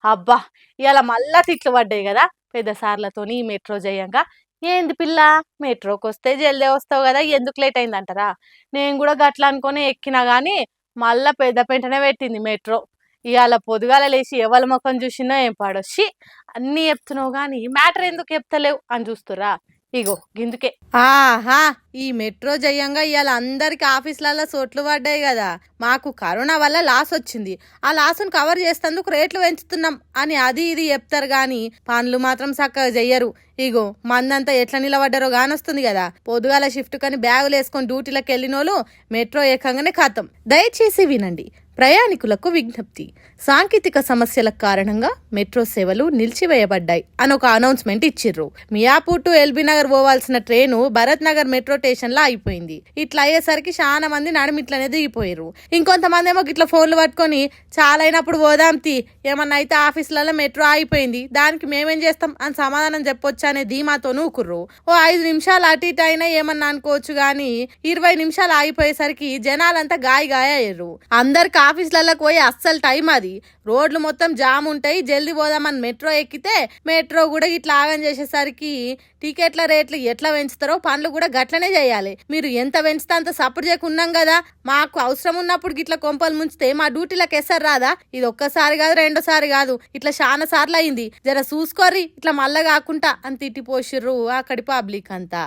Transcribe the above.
అబ్బా! ఇయాల మళ్ళా తిట్లు పడ్డాయి గదా! పెద్ద సార్లతోని ఈ మెట్రో జేయంగా. "ఏంది పిల్ల మెట్రోకొస్తే జల్దే వస్తావు గదా! ఎందుకు లేట్ అయిందంటారా?" నేను గూడా గట్ల అనుకోనే ఎక్కినా గానీ, మళ్ళా పెద్ద పెంటనే పెట్టింది మెట్రో. ఇయాల పొద్దుగాల లేసి ఎవల మొఖం జూషినో ఏం పాడో! ఛీ! అన్నీ జెప్తున్నావు గానీ మ్యాటర్ ఎందుకు జెప్తలేవు అని జూస్తుర్రా? ఇగో గిందుకే. ఆహా! ఈ మెట్రో జేయంగా ఇయాల అందరికి ఆఫీస్‌లల్ల సోట్లు పడ్డాయి గదా! మాకు కరోనా వల్ల లాస్ వచ్చింది. ఆ లాస్‌ను కవర్ చేసేందుకు రేట్లు పెంచుతున్నాం అని అది ఇది చెప్తారు గాని పనులు మాత్రం సక్కగా చెయ్యరు. ఇగో మందంతా ఎట్లా నిలబడ్డారో గానొస్తుంది కదా. పొద్దుగాల షిఫ్ట్ కని బ్యాగులు వేసుకొని డ్యూటీలకు వెళ్ళినోళ్ళు మెట్రో ఎక్కంగానే ఖతం. దయచేసి వినండి. ప్రయాణికులకు విజ్ఞప్తి. సాంకేతిక సమస్యల కారణంగా మెట్రో సేవలు నిలిచివేయబడ్డాయి అని ఒక అనౌన్స్మెంట్ ఇచ్చిర్రు. మియాపూర్ టు ఎల్బీ నగర్ పోవాల్సిన train Bharat Nagar metro station లో అయిపోయింది. ఇట్లా అయ్యేసరికి చాలా మంది నడుమిట్లనే దిగిపోయారు. ఇంకొంతమంది ఏమో ఇట్లా ఫోన్లు పట్టుకొని చాలా అయినప్పుడు పోదాంతి, ఏమన్నా అయితే ఆఫీసులలో మెట్రో అయిపోయింది, దానికి మేమేం చేస్తాం అని సమాధానం చెప్పొచ్చు అనే ధీమాతో నూకుర్రు. ఓ 5 నిమిషాలు అటు ఇటు అయినా ఏమన్నా అనుకోవచ్చు గాని 20 నిమిషాలు ఆగిపోయేసరికి జనాలంతా గాయ అయ్యారు. అందరికి ఆఫీసులకు పోయి అస్సలు టైం అది. రోడ్లు మొత్తం జామ్ ఉంటాయి, జల్దీ పోదామని మెట్రో ఎక్కితే మెట్రో కూడా ఇట్లా ఆగం చేసేసరికి టికెట్ల రేట్లు ఎట్లా పెంచుతారో పనులు కూడా గట్లనే చేయాలి. మీరు ఎంత పెంచితే అంత సపోర్ట్ చేయకున్నాం కదా, మాకు అవసరం ఉన్నప్పుడు గిట్లా కొంపలు ముంచితే మా డ్యూటీలకు ఎసరు రాదా? ఇది ఒక్కసారి కాదు రెండోసారి కాదు, ఇట్లా చాలా సార్లు అయింది. జర చూసుకోర్రి ఇట్లా మళ్ళా కాకుండా అని తిట్టిపోసిర్రు అక్కడి పబ్లిక్ అంతా.